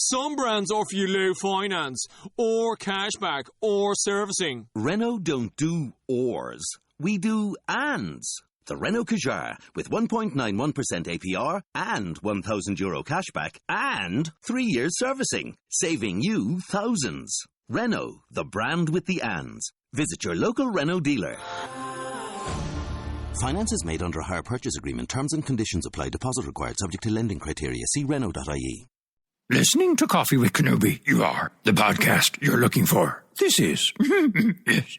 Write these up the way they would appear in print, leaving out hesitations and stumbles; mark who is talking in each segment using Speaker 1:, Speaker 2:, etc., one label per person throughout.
Speaker 1: Some brands offer you low finance, or cashback, or servicing.
Speaker 2: Renault don't do ors. We do ands. The Renault Kadjar with 1.91% APR and €1,000 cashback and 3 years servicing, saving you thousands. Renault, the brand with the ands. Visit your local Renault dealer. Finance is made under a hire purchase agreement. Terms and conditions apply. Deposit required. Subject to lending criteria. See Renault.ie.
Speaker 3: Listening to Coffee with Kenobi, you are the podcast you're looking for. This is. Yes.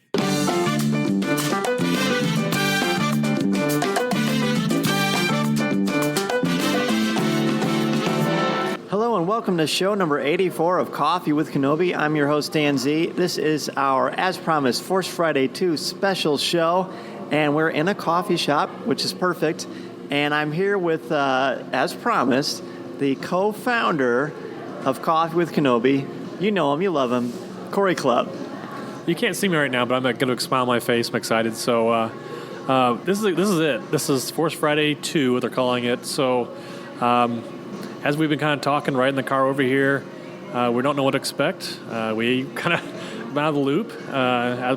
Speaker 4: Hello and welcome to show number 84 of Coffee with Kenobi. I'm your host, Dan Z. This is our, as promised, Force Friday 2 special show. And we're in a coffee shop, which is perfect. And I'm here with, as promised, the co-founder of Coffee with Kenobi. You know him, you love him, Corey Clubb.
Speaker 5: You can't see me right now, but I'm going to smile on my face. I'm excited. So this is it. This is Force Friday 2, what they're calling it. So as we've been kind of talking right in the car over here, we don't know what to expect. We kind of been out of the loop,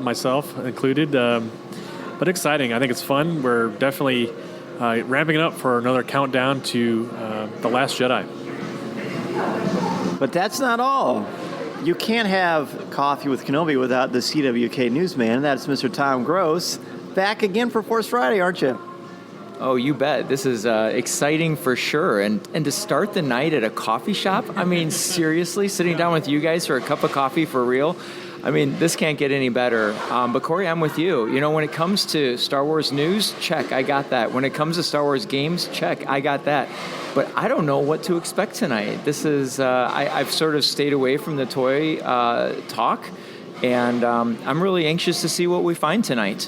Speaker 5: myself included. But exciting. I think it's fun. We're definitely ramping it up for another countdown to The Last Jedi.
Speaker 4: But that's not all. You can't have Coffee with Kenobi without the CWK newsman. That's Mr. Tom Gross. Back again for Force Friday, aren't you?
Speaker 6: Oh, you bet. This is exciting for sure. And to start the night at a coffee shop, I mean, seriously, sitting down with you guys for a cup of coffee for real, I mean, this can't get any better. But Corey, I'm with you. You know, when it comes to Star Wars news, check, I got that. When it comes to Star Wars games, check, I got that. But I don't know what to expect tonight. This is, I've sort of stayed away from the toy talk, and I'm really anxious to see what we find tonight.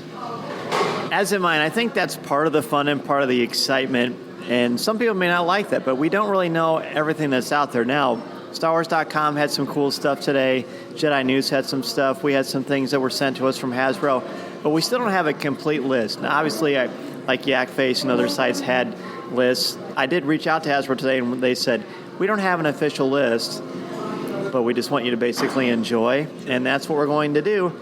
Speaker 4: As am I. I think that's part of the fun and part of the excitement. And some people may not like that, but we don't really know everything that's out there now. StarWars.com had some cool stuff today. Jedi News had some stuff. We had some things that were sent to us from Hasbro. But we still don't have a complete list. Now, obviously, like Yakface and other sites had lists. I did reach out to Hasbro today, and they said, we don't have an official list, but we just want you to basically enjoy. And that's what we're going to do.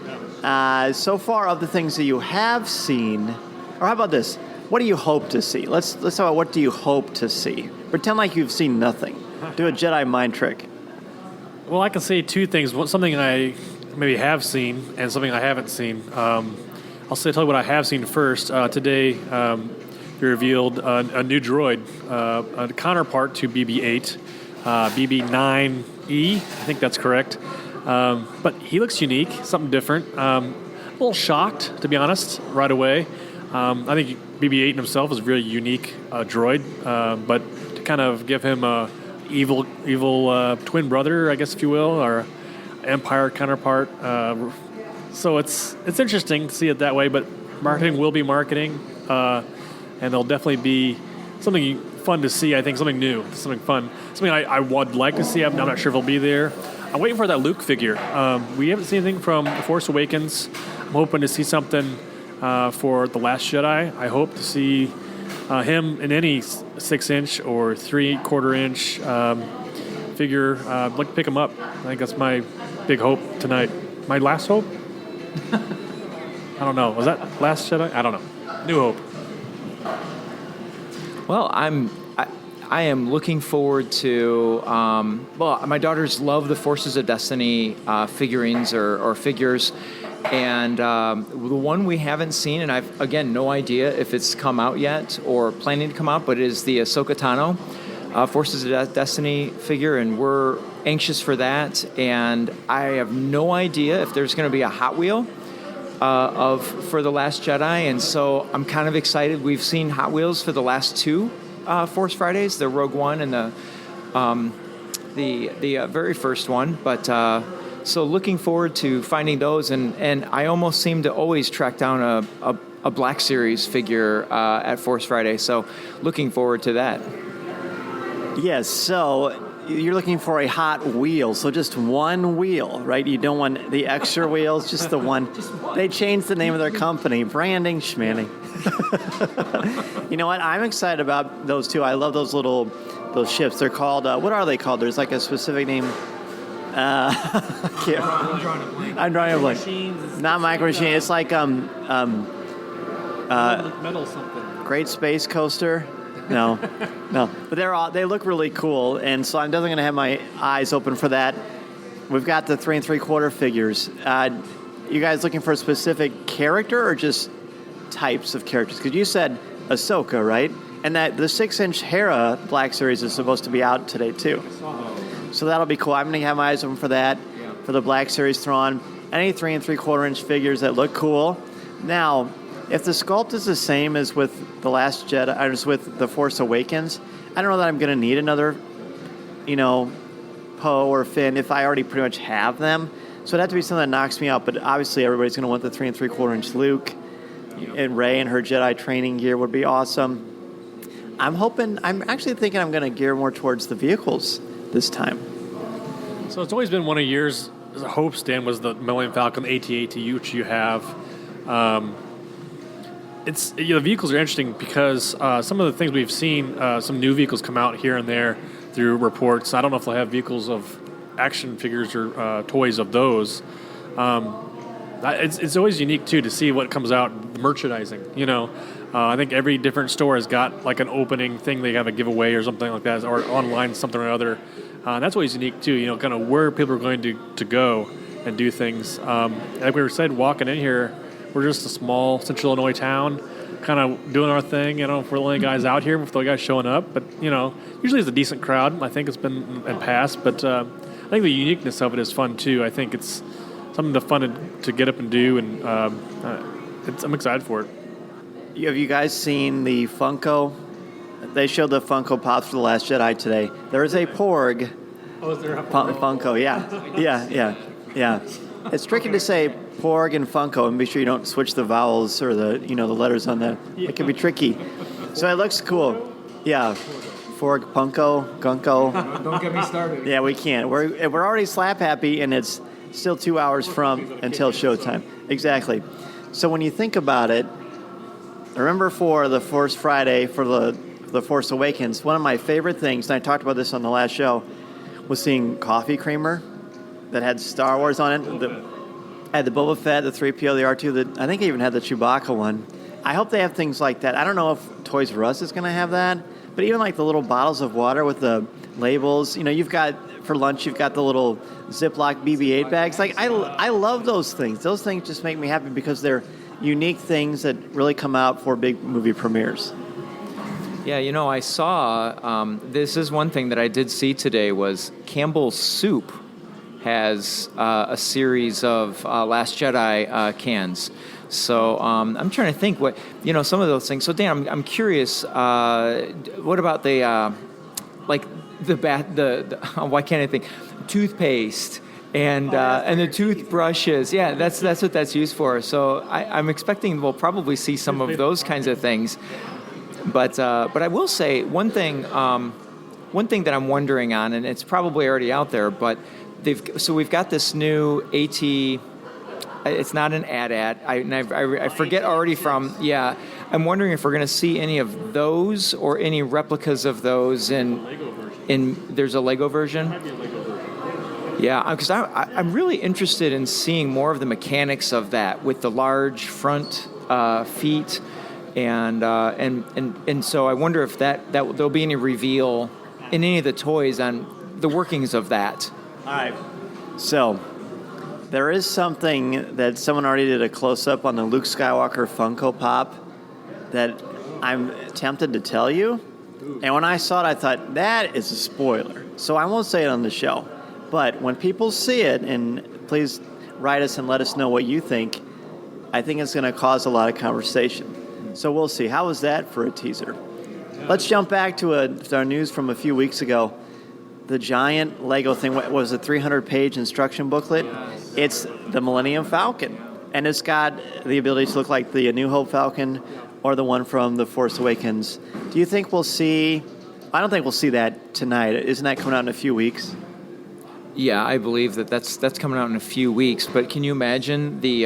Speaker 4: So far, of the things that you have seen, or how about this? What do you hope to see? Let's talk about what do you hope to see. Pretend like you've seen nothing. Do a Jedi mind trick.
Speaker 5: Well, I can say two things. Something I maybe have seen and something I haven't seen. Tell you what I have seen first. Today, they revealed a new droid, a counterpart to BB-8, BB-9E. I think that's correct. But he looks unique, something different. A little shocked, to be honest, right away. I think BB-8 in himself is a really unique droid, but to kind of give him a evil twin brother, I guess, if you will, or Empire counterpart. So it's interesting to see it that way, but marketing will be marketing, and there'll definitely be something fun to see, I think, something new, something fun. Something I would like to see. I'm not sure if it'll be there. I'm waiting for that Luke figure. We haven't seen anything from The Force Awakens. I'm hoping to see something for The Last Jedi. I hope to see him in any 6-inch or 3/4-inch figure. I'd like to pick him up. I think that's my big hope tonight. My last hope? I don't know. Was that Last Jedi? I don't know. New Hope.
Speaker 6: Well, I am looking forward to, my daughters love the Forces of Destiny figurines or figures. And the one we haven't seen, and I've, again, no idea if it's come out yet or planning to come out, but it is the Ahsoka Tano Forces of Destiny figure, and we're anxious for that. And I have no idea if there's going to be a Hot Wheel for The Last Jedi, and so I'm kind of excited. We've seen Hot Wheels for the last two Force Fridays, the Rogue One and the very first one, but so looking forward to finding those, and I almost seem to always track down a Black Series figure at Force Friday, so looking forward to that.
Speaker 4: Yes, so you're looking for a Hot Wheel, so just one wheel, right? You don't want the extra wheels, just the one. They changed the name of their company, branding, schmanning. You know what? I'm excited about those two. I love those little those ships. They're called, what are they called? There's like a specific name. I'm drawing a blank. Not micro machine. It's like
Speaker 5: metal something.
Speaker 4: Great Space Coaster. No. But they look really cool, and so I'm definitely going to have my eyes open for that. We've got the 3 3/4 figures. You guys looking for a specific character or just types of characters? Because you said Ahsoka, right? And that the 6-inch Hera Black Series is supposed to be out today too. So that'll be cool. I'm going to have my eyes open for that, for the Black Series Thrawn. Any 3 3/4 figures that look cool. Now, if the sculpt is the same as with The Last Jedi, or just with The Force Awakens, I don't know that I'm going to need another, Poe or Finn if I already pretty much have them. So it'd have to be something that knocks me out. But obviously, everybody's going to want the 3 3/4 Luke, and Rey and her Jedi training gear would be awesome. I'm actually thinking I'm going to gear more towards the vehicles this time.
Speaker 5: So it's always been one of yours hopes, Dan, was the Millennium Falcon AT-AT, which you have. The vehicles are interesting because some of the things we've seen, some new vehicles come out here and there through reports. I don't know if they'll have vehicles of action figures or toys of those. It's always unique, too, to see what comes out, the merchandising, I think every different store has got like an opening thing they have a giveaway or something like that, or online something or other. That's always unique, too, kind of where people are going to go and do things. Like we said, walking in here, we're just a small Central Illinois town, kind of doing our thing. If we're the only guys out here, if the only guys showing up. But, usually it's a decent crowd. I think it's been in past. But I think the uniqueness of it is fun, too. I think it's something fun to get up and do. And I'm excited for it.
Speaker 4: Have you guys seen the Funko? They showed the Funko Pops for The Last Jedi today. There is a Porg.
Speaker 5: Oh, is there a
Speaker 4: Funko? Yeah. It's tricky to say Porg and Funko, and be sure you don't switch the vowels or the the letters on that. It can be tricky. So it looks cool. Yeah. Forg, Punko, Gunko.
Speaker 6: Don't get me started.
Speaker 4: Yeah, we can't. We're already slap happy, and it's still 2 hours until showtime. Exactly. So when you think about it, remember for the Force Friday, for the Force Awakens, one of my favorite things, and I talked about this on the last show, was seeing coffee creamer that had Star Wars on it. Had the Boba Fett, the 3PO, the R2. I think I even had the Chewbacca one. I hope they have things like that. I don't know if Toys R Us is going to have that, but even like the little bottles of water with the labels. You've got, for lunch, you've got the little Ziploc BB-8 bags. Like, I love those things. Those things just make me happy because they're unique things that really come out for big movie premieres.
Speaker 6: Yeah, I saw, this is one thing that I did see today was Campbell's Soup has a series of Last Jedi cans. So I'm trying to think what, some of those things. So Dan, I'm curious, what about the why can't I think, toothpaste and the toothbrushes? Yeah, that's what that's used for. So I'm expecting we'll probably see some of those kinds of things. But I will say one thing that I'm wondering on, and it's probably already out there, but we've got this new AT. It's not an AT-AT. I forget already from. Yeah, I'm wondering if we're going to see any of those or any replicas of those in. There's a Lego version. Yeah, because I'm really interested in seeing more of the mechanics of that with the large front feet. And so I wonder if that there'll be any reveal in any of the toys on the workings of that.
Speaker 4: All right. So there is something that someone already did a close-up on the Luke Skywalker Funko Pop that I'm tempted to tell you. And when I saw it, I thought, that is a spoiler. So I won't say it on the show. But when people see it, and please write us and let us know what you think, I think it's going to cause a lot of conversation. So we'll see. How was that for a teaser? Let's jump back to our news from a few weeks ago. The giant Lego thing, what was a 300-page instruction booklet? Yes. It's the Millennium Falcon. And it's got the ability to look like the A New Hope Falcon or the one from The Force Awakens. Do you think we'll see... I don't think we'll see that tonight. Isn't that coming out in a few weeks?
Speaker 6: Yeah, I believe that's coming out in a few weeks. But can you imagine being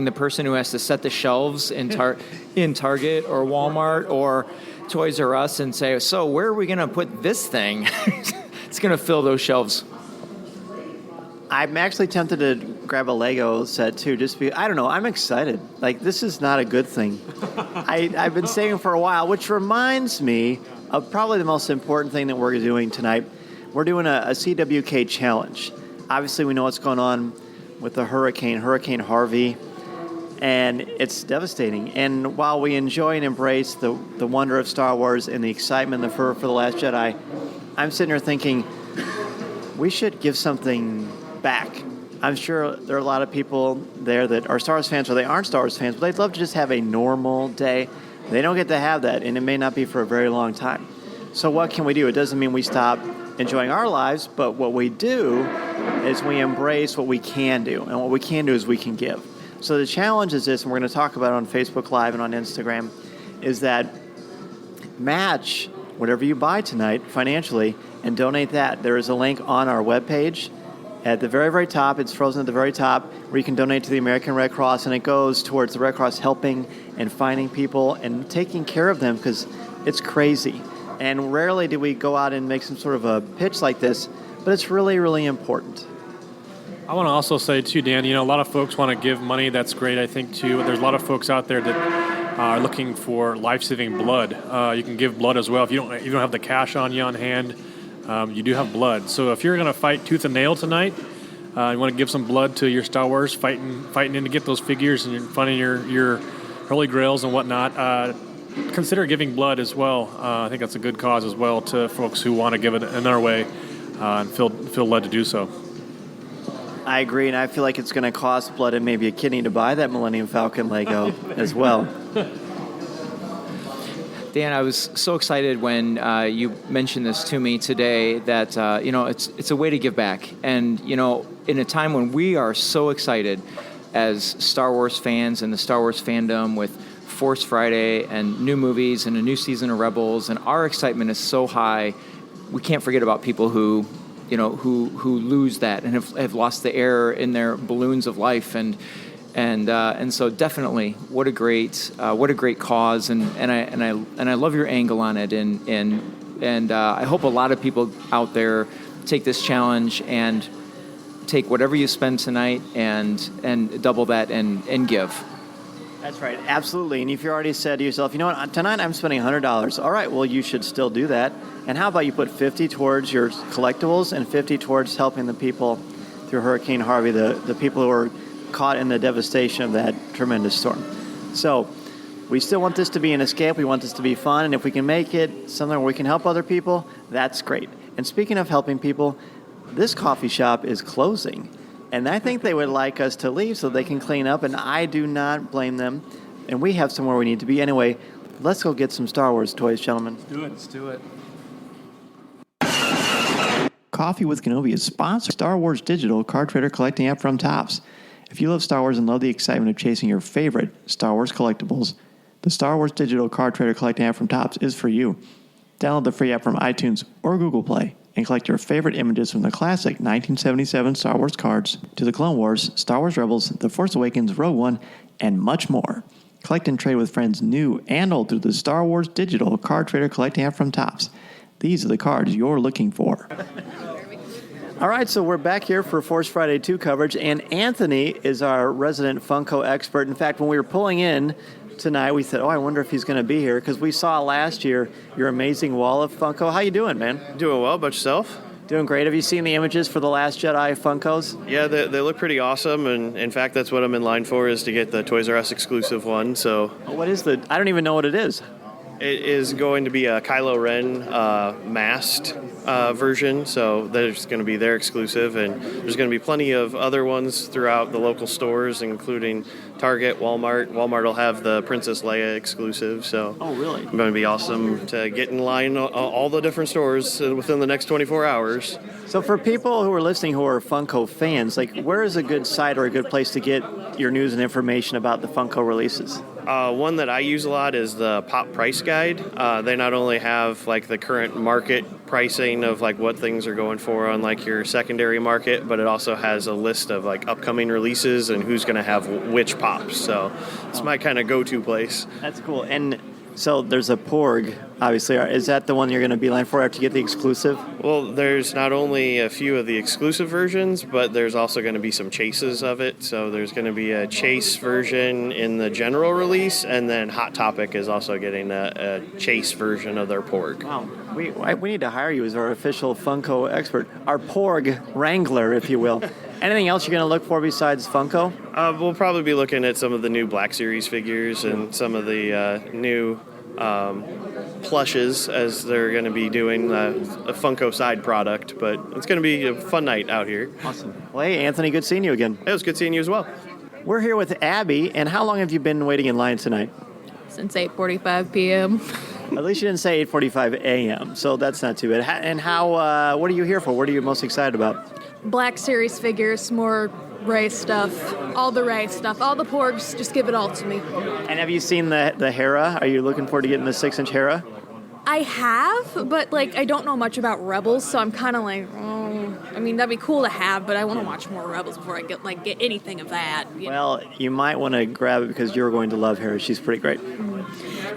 Speaker 6: the person who has to set the shelves in Target or Walmart or Toys R Us and say, so where are we going to put this thing? It's going to fill those shelves.
Speaker 4: I'm actually tempted to grab a Lego set too, just because, I don't know, I'm excited. Like, this is not a good thing. I've been saving for a while, which reminds me of probably the most important thing that we're doing tonight. We're doing a CWK challenge. Obviously, we know what's going on with the Hurricane Harvey, and it's devastating. And while we enjoy and embrace the wonder of Star Wars and the excitement for The Last Jedi, I'm sitting here thinking we should give something back. I'm sure there are a lot of people there that are Star Wars fans or they aren't Star Wars fans, but they'd love to just have a normal day. They don't get to have that, and it may not be for a very long time. So what can we do? It doesn't mean we stop enjoying our lives, but what we do is we embrace what we can do, and what we can do is we can give. So the challenge is this, and we're going to talk about it on Facebook Live and on Instagram, is that match whatever you buy tonight financially and donate that. There is a link on our webpage at the very, very top. It's frozen at the very top where you can donate to the American Red Cross, and it goes towards the Red Cross helping and finding people and taking care of them because it's crazy. And rarely do we go out and make some sort of a pitch like this, but it's really, really important.
Speaker 5: I want to also say, too, Dan, a lot of folks want to give money. That's great, I think, too. There's a lot of folks out there that are looking for life-saving blood. You can give blood as well. If you don't have the cash on you on hand, you do have blood. So if you're going to fight tooth and nail tonight, you want to give some blood to your Star Wars, fighting in to get those figures and finding your Holy Grails and whatnot, consider giving blood as well. I think that's a good cause as well to folks who want to give it another way and feel led to do so.
Speaker 4: I agree, and I feel like it's going to cost blood and maybe a kidney to buy that Millennium Falcon Lego as well.
Speaker 6: Dan, I was so excited when you mentioned this to me today that, it's a way to give back. And, in a time when we are so excited as Star Wars fans and the Star Wars fandom with Force Friday and new movies and a new season of Rebels, and our excitement is so high, we can't forget about people who lose that and have lost the air in their balloons of life, and so definitely what a great cause, and I love your angle on it, and I hope a lot of people out there take this challenge and take whatever you spend tonight and double that and give.
Speaker 4: That's right, absolutely. And if you already said to yourself, you know what, tonight I'm spending $100. All right, well, you should still do that. And how about you put 50 towards your collectibles and 50 towards helping the people through Hurricane Harvey, the people who were caught in the devastation of that tremendous storm. So we still want this to be an escape. We want this to be fun. And if we can make it something where we can help other people, that's great. And speaking of helping people, this coffee shop is closing. And I think they would like us to leave so they can clean up, and I do not blame them. And we have somewhere we need to be. Anyway, let's go get some Star Wars toys, gentlemen.
Speaker 6: Let's do it.
Speaker 4: Coffee with Kenobi is sponsored Star Wars Digital card trader collecting app from Topps. If you love Star Wars and love the excitement of chasing your favorite Star Wars collectibles, the Star Wars Digital card trader collecting app from Topps is for you. Download the free app from iTunes or Google Play and collect your favorite images from the classic 1977 Star Wars cards to the Clone Wars, Star Wars Rebels, The Force Awakens, Rogue One, and much more. Collect and trade with friends new and old through the Star Wars Digital card trader collecting app from Topps. These are the cards you're looking for. All right, so we're back here for Force Friday 2 coverage, and Anthony is our resident Funko expert. In fact, when we were pulling in tonight, we said, I wonder if he's going to be here, because we saw last year your amazing wall of Funko. How you doing, man?
Speaker 7: Doing well. About yourself?
Speaker 4: Doing great. Have you seen the images for The Last Jedi Funkos?
Speaker 7: Yeah, they look pretty awesome, and in fact, that's what I'm in line for, is to get the Toys R Us exclusive one. So,
Speaker 4: what is I don't even know what it is.
Speaker 7: It is going to be a Kylo Ren masked version, so there's going to be their exclusive, and there's going to be plenty of other ones throughout the local stores, including Target, Walmart. Walmart will have the Princess Leia exclusive, so
Speaker 4: really?
Speaker 7: It's going to be awesome to get in line all the different stores within the next 24 hours.
Speaker 4: So for people who are listening who are Funko fans, where is a good site or a good place to get your news and information about the Funko releases?
Speaker 7: One that I use a lot is the Pop Price Guide. They not only have like the current market pricing of like what things are going for on like your secondary market, but it also has a list of like upcoming releases and who's going to have which pops. So it's my kind of go-to place.
Speaker 4: That's cool. And so there's a Porg, obviously. Is that the one you're going to beeline for after you get the exclusive?
Speaker 7: Well, there's not only a few of the exclusive versions, but there's also going to be some chases of it. So there's going to be a chase version in the general release, and then Hot Topic is also getting a chase version of their Porg.
Speaker 4: Wow. We need to hire you as our official Funko expert, our Porg wrangler, if you will. Anything else you're going to look for besides Funko?
Speaker 7: We'll probably be looking at some of the new Black Series figures and some of the new plushes, as they're going to be doing a Funko side product. But it's going to be a fun night out here.
Speaker 4: Awesome. Well, hey, Anthony, good seeing you again.
Speaker 7: It was good seeing you as well.
Speaker 4: We're here with Abby, and how long have you been waiting in line tonight?
Speaker 8: Since 8:45 p.m.
Speaker 4: At least you didn't say 8:45 a.m., so that's not too bad. And how? What are you here for? What are you most excited about?
Speaker 8: Black Series figures, more race stuff, all the race stuff, all the porgs, just give it all to me.
Speaker 4: And have you seen the Hera? Are you looking forward to getting the 6-inch Hera?
Speaker 8: I have, but like I don't know much about Rebels, so I'm kind of like, I mean that'd be cool to have, but I want to watch more Rebels before I get anything of that.
Speaker 4: Well, you might want to grab it because you're going to love Hera. She's pretty great.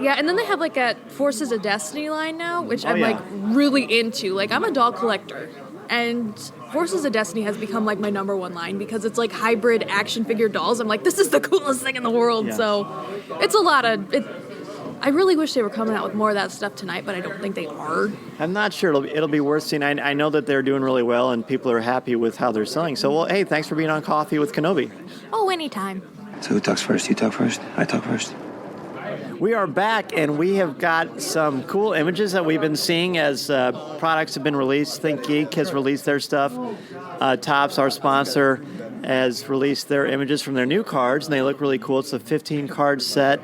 Speaker 8: Yeah, and then they have like a Forces of Destiny line now, which I'm like really into. Like I'm a doll collector, and Forces of Destiny has become like my number one line because it's like hybrid action figure dolls. I'm like, this is the coolest thing in the world. Yeah. So it's a lot of it. I really wish they were coming out with more of that stuff tonight, but I don't think they are. I'm
Speaker 4: not sure. It'll be worth seeing. I know that they're doing really well, and people are happy with how they're selling. So, well, hey, thanks for being on Coffee with Kenobi.
Speaker 8: Oh, anytime.
Speaker 9: So who talks first? You talk first? I talk first.
Speaker 4: We are back, and we have got some cool images that we've been seeing as products have been released. Think Geek has released their stuff. Topps, our sponsor, has released their images from their new cards, and they look really cool. It's a 15-card set.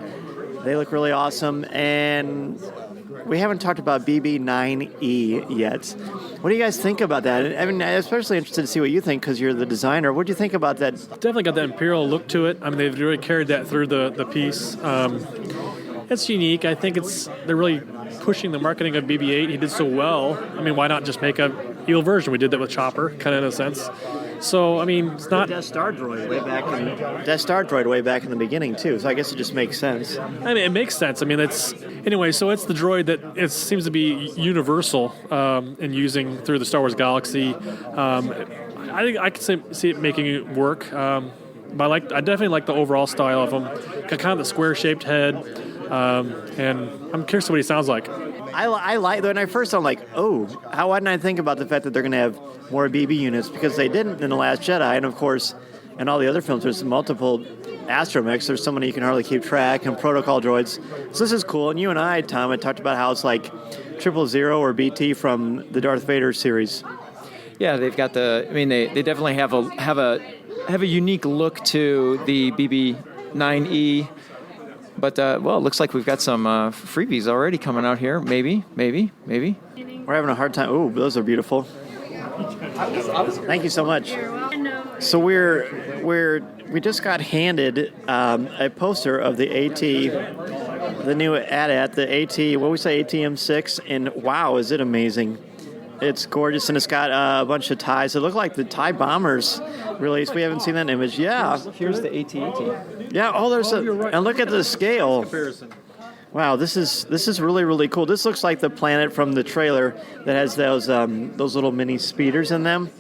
Speaker 4: They look really awesome, and we haven't talked about BB9E yet. What do you guys think about that? I mean, I'm especially interested to see what you think because you're the designer. What do you think about that?
Speaker 5: Definitely got that Imperial look to it. I mean, they've really carried that through the piece. It's unique. I think they're really pushing the marketing of BB-8. He did so well. I mean, why not just make a evil version? We did that with Chopper, kind of in a sense. So, I mean, it's not...
Speaker 4: Death Star Droid way back in the beginning, too. So I guess it just makes sense.
Speaker 5: I mean, it makes sense. I mean, anyway, so it's the droid that it seems to be universal in using through the Star Wars galaxy. I think I can see it making it work. But I definitely like the overall style of him. Kind of the square-shaped head. And I'm curious what he sounds like.
Speaker 4: I like, when I first I'm like, why didn't I think about the fact that they're going to have more BB units? Because they didn't in The Last Jedi, and of course, in all the other films, there's multiple astromechs. There's so many you can hardly keep track, and protocol droids. So this is cool. And you and I, Tom, had talked about how it's like 000 or BT from the Darth Vader series.
Speaker 6: Yeah, they've got they definitely have a unique look to the BB-9E. But, it looks like we've got some freebies already coming out here. Maybe.
Speaker 4: We're having a hard time. Ooh, those are beautiful. Thank you so much. So we just got handed a poster of the AT, the new AT-AT, the AT, what we say, ATM-6, and wow, is it amazing. It's gorgeous, and it's got a bunch of ties. It look like the TIE bombers released. We haven't seen that image. Yeah.
Speaker 6: Here's the AT-AT.
Speaker 4: Yeah. Right. And look at the scale. Wow, this is really, really cool. This looks like the planet from the trailer that has those little mini speeders in them.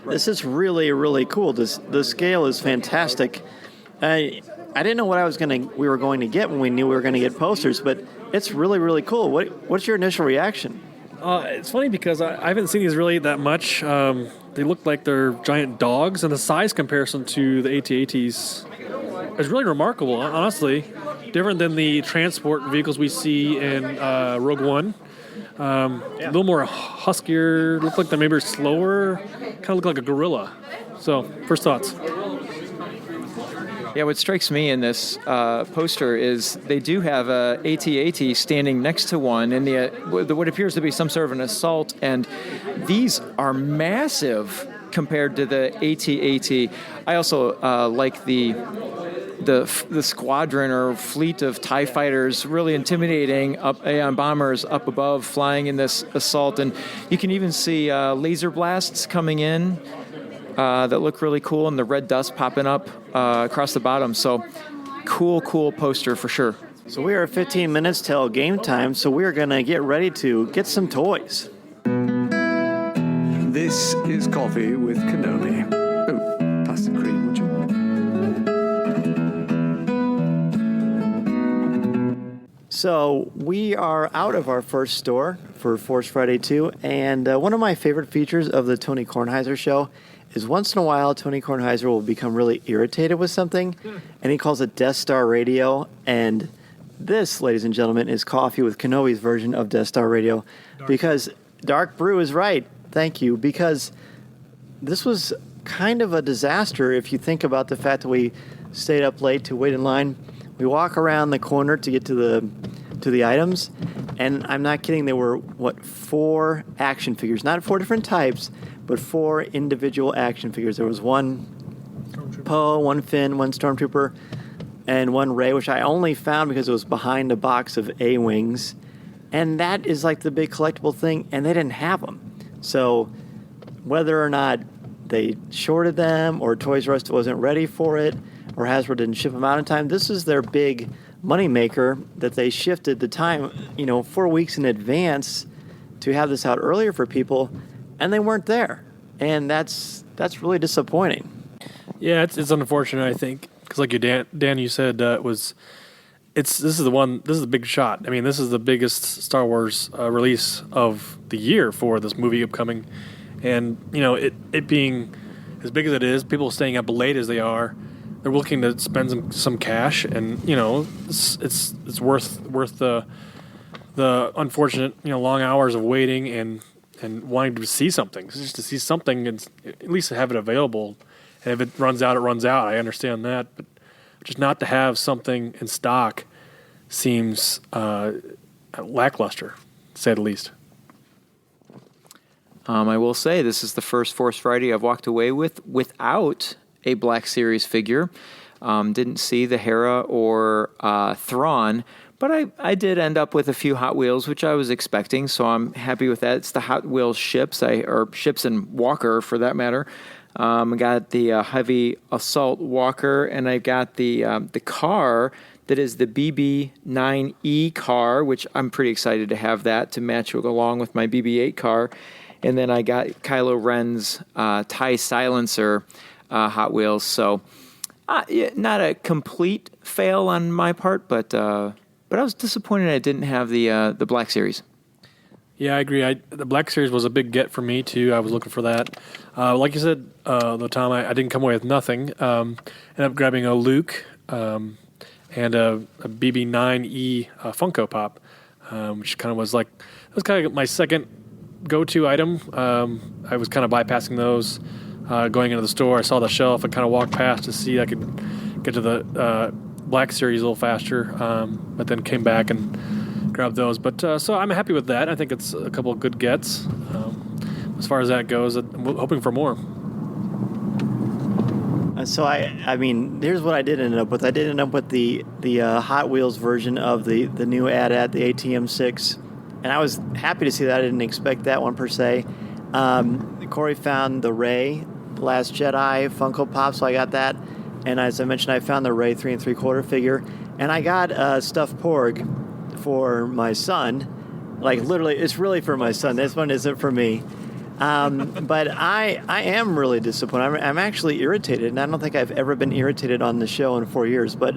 Speaker 4: Right. This is really, really cool. The scale is fantastic. I didn't know what we were going to get when we knew we were going to get posters, but it's really, really cool. What's your initial reaction?
Speaker 5: It's funny because I haven't seen these really that much. They look like they're giant dogs, and the size comparison to the AT-ATs is really remarkable, honestly. Different than the transport vehicles we see in Rogue One. A little more huskier, look like they're maybe slower, kind of look like a gorilla. So, first thoughts.
Speaker 6: Yeah, what strikes me in this poster is they do have a AT-AT standing next to one in what appears to be some sort of an assault, and these are massive compared to the AT-AT. I also like the squadron or fleet of TIE fighters, really intimidating Aeon bombers up above flying in this assault. And you can even see laser blasts coming in that look really cool, and the red dust popping up across the bottom. So cool poster for sure.
Speaker 4: So we are 15 minutes till game time, so we're going to get ready to get some toys.
Speaker 9: This is Coffee with Kenobi. Oh, pass the cream, would you?
Speaker 4: So we are out of our first store for Force Friday 2, and one of my favorite features of the Tony Kornheiser show is once in a while Tony Kornheiser will become really irritated with something, and he calls it Death Star Radio, and this, ladies and gentlemen, is Coffee with Kenobi's version of Death Star Radio, because Dark Brew is right. Thank you, because this was kind of a disaster if you think about the fact that we stayed up late to wait in line. We walk around the corner to get to the items, and I'm not kidding, there were, 4 action figures. Not 4 different types, but 4 individual action figures. There was one Poe, one Finn, one Stormtrooper, and one Rey, which I only found because it was behind a box of A-Wings. And that is like the big collectible thing, and they didn't have them. So whether or not they shorted them or Toys R Us wasn't ready for it or Hasbro didn't ship them out in time, this is their big money maker that they shifted the time, 4 weeks in advance to have this out earlier for people, and they weren't there. And that's really disappointing.
Speaker 5: Yeah, it's unfortunate, I think, because like Dan, you said, this is the big shot. I mean, this is the biggest Star Wars release of the year for this movie upcoming, and it being as big as it is, people staying up late as they are, they're looking to spend some cash, and it's worth the unfortunate long hours of waiting and wanting to see something. Just to see something and at least have it available. And if it runs out, it runs out. I understand that, but just not to have something in stock seems lackluster, to say the least.
Speaker 6: I will say this is the first Force Friday I've walked away without a Black Series figure. Didn't see the Hera or Thrawn, but I did end up with a few Hot Wheels, which I was expecting, so I'm happy with that. It's the Hot Wheels ships, or ships and Walker for that matter. I got the heavy assault Walker, and I got the car that is the BB-9E car, which I'm pretty excited to have that to match along with my BB-8 car. And then I got Kylo Ren's TIE Silencer Hot Wheels. So not a complete fail on my part, but I was disappointed I didn't have the Black Series.
Speaker 5: Yeah, I agree. The Black Series was a big get for me, too. I was looking for that. Like you said, though, Tom, I didn't come away with nothing. Ended up grabbing a Luke and a BB-9E Funko Pop, which kind of was kind of my second go-to item. I was kind of bypassing those going into the store. I saw the shelf and kind of walked past to see I could get to the Black Series a little faster, but then came back and grab those, but so I'm happy with that. I think it's a couple of good gets. As far as that goes, I'm hoping for more.
Speaker 4: So I mean, here's what I did end up with. I did end up with the Hot Wheels version of the new AT-AT, the ATM6, and I was happy to see that. I didn't expect that one per se. Corey found the Rey, The Last Jedi Funko Pop, so I got that. And as I mentioned, I found the Rey 3 3/4 figure, and I got a stuffed Porg for my son. Like, literally, it's really for my son. This one isn't for me. But I am really disappointed. I'm actually irritated, and I don't think I've ever been irritated on the show in 4 years. But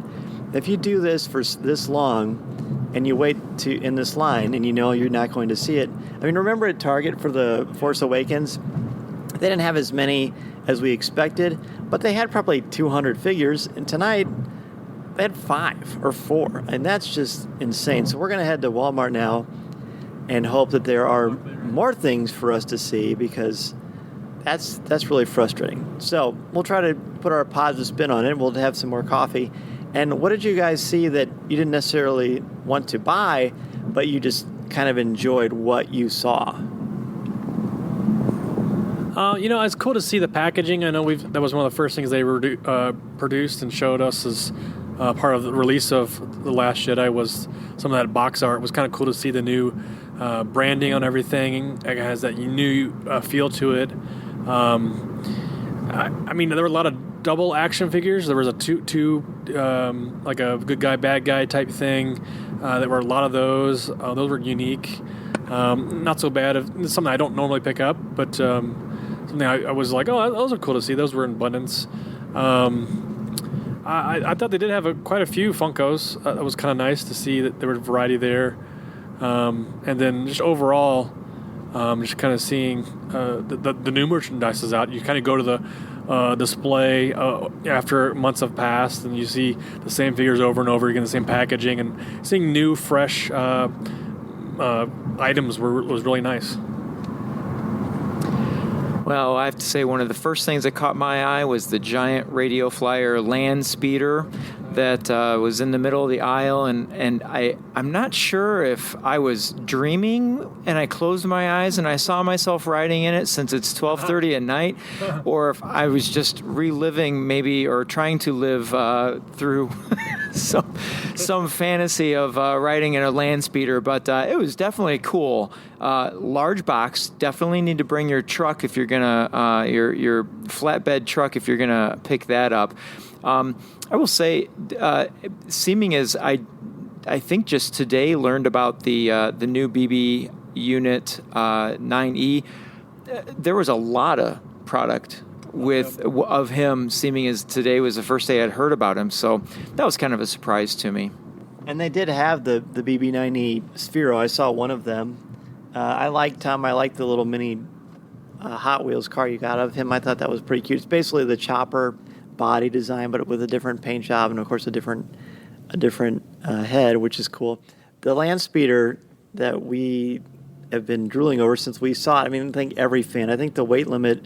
Speaker 4: if you do this for this long, and you wait in this line, and you're not going to see it. I mean, remember at Target for the Force Awakens, they didn't have as many as we expected, but they had probably 200 figures, and tonight they had 5 or 4, and that's just insane. So we're going to head to Walmart now and hope that there are more things for us to see, because that's really frustrating. So we'll try to put our positive spin on it. We'll have some more coffee. And what did you guys see that you didn't necessarily want to buy, but you just kind of enjoyed what you saw?
Speaker 5: It's cool to see the packaging. I know that was one of the first things they produced and showed us as part of the release of The Last Jedi was some of that box art. It was kind of cool to see the new branding on everything. It has that new feel to it. There were a lot of double action figures. There was a two like a good guy, bad guy type thing. There were a lot of those. Those were unique. Not so bad. It's something I don't normally pick up, but something I was like, oh, those are cool to see. Those were in abundance. I thought they did have quite a few Funkos. That was kind of nice to see that there was variety there. And then just overall, just kind of seeing the new merchandise is out. You kind of go to the display after months have passed, and you see the same figures over and over again, the same packaging, and seeing new, fresh items was really nice.
Speaker 6: Well, I have to say one of the first things that caught my eye was the giant radio flyer land speeder that was in the middle of the aisle, and I'm not sure if I was dreaming and I closed my eyes and I saw myself riding in it since it's 12:30 at night, or if I was just reliving maybe or trying to live through some fantasy of riding in a land speeder, but it was definitely cool. Large box. Definitely need to bring your truck if you're gonna your flatbed truck if you're gonna pick that up. I will say, seeming as I think just today learned about the new BB unit 9E. There was a lot of product of him, seeming as today was the first day I'd heard about him. So that was kind of a surprise to me.
Speaker 4: And they did have the BB9E Sphero. I saw one of them. I liked the little mini Hot Wheels car you got of him. I thought that was pretty cute. It's basically the chopper body design, but with a different paint job and, of course, a different head, which is cool. The land speeder that we have been drooling over since we saw it, I think every fan, I think the weight limit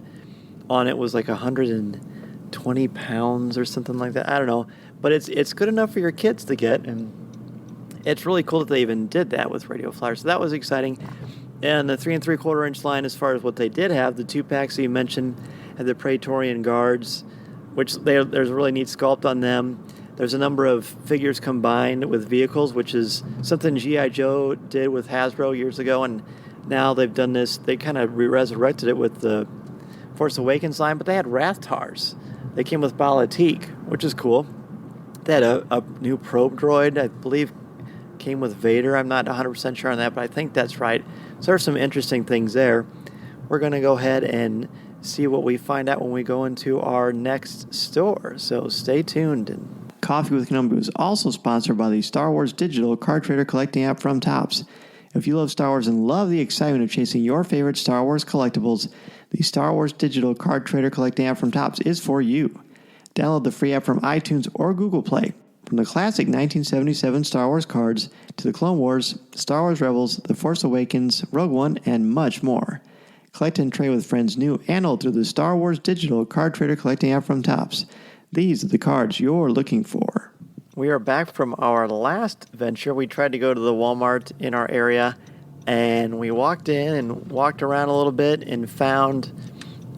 Speaker 4: on it was like 120 pounds or something like that. I don't know. But it's good enough for your kids to get, and it's really cool that they even did that with radio flyers. So that was exciting. And the 3 3/4 inch line, as far as what they did have, the 2-packs that you mentioned had the Praetorian Guards, which there's a really neat sculpt on them. There's a number of figures combined with vehicles, which is something G.I. Joe did with Hasbro years ago, and now they've done this. They kind of resurrected it with the Force Awakens line, but they had Rathtars. They came with Balatik, which is cool. They had a new probe droid, I believe, came with Vader. I'm not 100% sure on that, but I think that's right. So there's some interesting things there. We're going to go ahead and see what we find out when we go into our next store. So stay tuned. Coffee with Kenobi is also sponsored by the Star Wars Digital Card Trader Collecting app from Topps. If you love Star Wars and love the excitement of chasing your favorite Star Wars collectibles, the Star Wars Digital Card Trader Collecting app from Topps is for you. Download the free app from iTunes or Google Play. From the classic 1977 Star Wars cards to the Clone Wars, Star Wars Rebels, The Force Awakens, Rogue One, and much more. Collect and trade with friends new and old through the Star Wars Digital Card Trader Collecting app from Topps. These are the cards you're looking for. We are back from our last venture. We tried to go to the Walmart in our area, and we walked in and walked around a little bit and found,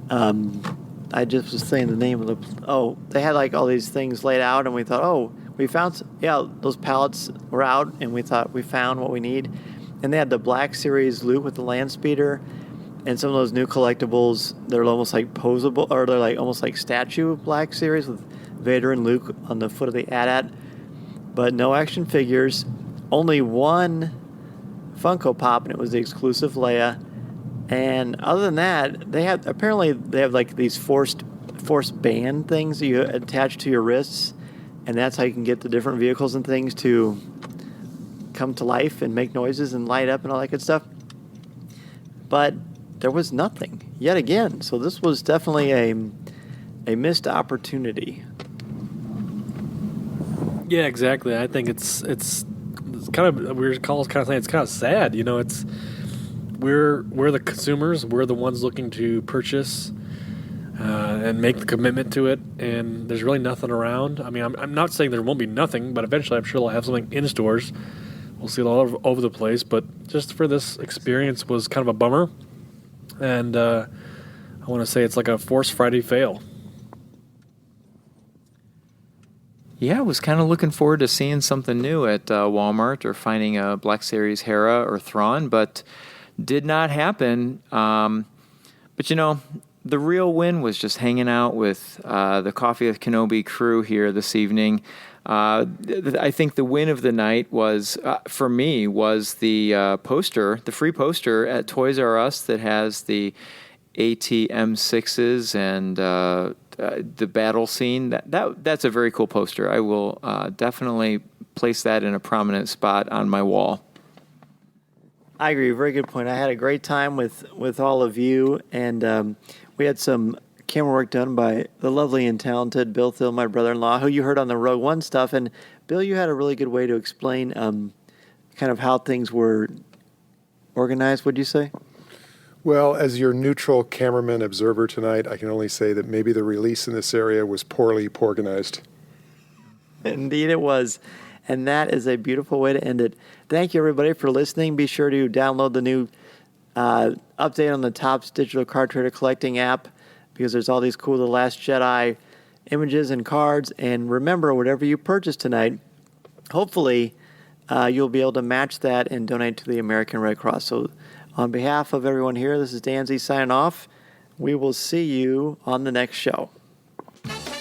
Speaker 4: I just was saying the name of they had like all these things laid out, and we thought, we found, those pallets were out, and we thought we found what we need. And they had the Black Series loot with the land speeder, and some of those new collectibles, they're almost like posable, or they're like almost like statue Black Series with Vader and Luke on the foot of the AT-AT. But no action figures, only one Funko Pop, and it was the exclusive Leia. And other than that, they have like these force band things that you attach to your wrists, and that's how you can get the different vehicles and things to come to life and make noises and light up and all that good stuff. But there was nothing yet again, so this was definitely a missed opportunity.
Speaker 5: Yeah, exactly. I think it's kind of weird. Carl's kind of saying it's kind of sad. We're the consumers. We're the ones looking to purchase and make the commitment to it. And there's really nothing around. I'm not saying there won't be nothing, but eventually I'm sure they'll have something in stores. We'll see it all over the place. But just for this experience was kind of a bummer. And I want to say it's like a Force Friday fail.
Speaker 6: Yeah, I was kind of looking forward to seeing something new at Walmart or finding a Black Series Hera or Thrawn, but did not happen. But, you know, the real win was just hanging out with the Coffee with Kenobi crew here this evening. I think the win of the night was, for me, was the poster, the free poster at Toys R Us that has the ATM6s and the battle scene. That's a very cool poster. I will definitely place that in a prominent spot on my wall.
Speaker 4: I agree. Very good point. I had a great time with all of you, and we had some camera work done by the lovely and talented Bill Thill, my brother-in-law, who you heard on the Rogue One stuff. And Bill, you had a really good way to explain kind of how things were organized, would you say?
Speaker 10: Well, as your neutral cameraman observer tonight, I can only say that maybe the release in this area was poorly organized.
Speaker 4: Indeed it was. And that is a beautiful way to end it. Thank you, everybody, for listening. Be sure to download the new update on the Topps Digital Card Trader Collecting app, because there's all these cool The Last Jedi images and cards. And remember, whatever you purchase tonight, hopefully you'll be able to match that and donate to the American Red Cross. So on behalf of everyone here, this is Dan Z signing off. We will see you on the next show.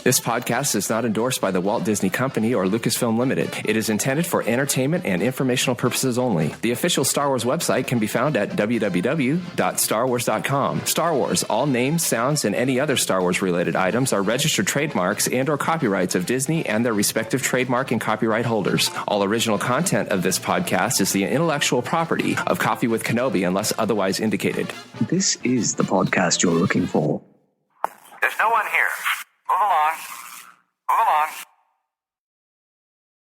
Speaker 11: This podcast is not endorsed by the Walt Disney Company or Lucasfilm Limited. It is intended for entertainment and informational purposes only. The official Star Wars website can be found at www.starwars.com. Star Wars, all names, sounds, and any other Star Wars-related items are registered trademarks and or copyrights of Disney and their respective trademark and copyright holders. All original content of this podcast is the intellectual property of Coffee with Kenobi unless otherwise indicated.
Speaker 9: This is the podcast you're looking for.
Speaker 2: There's no one here.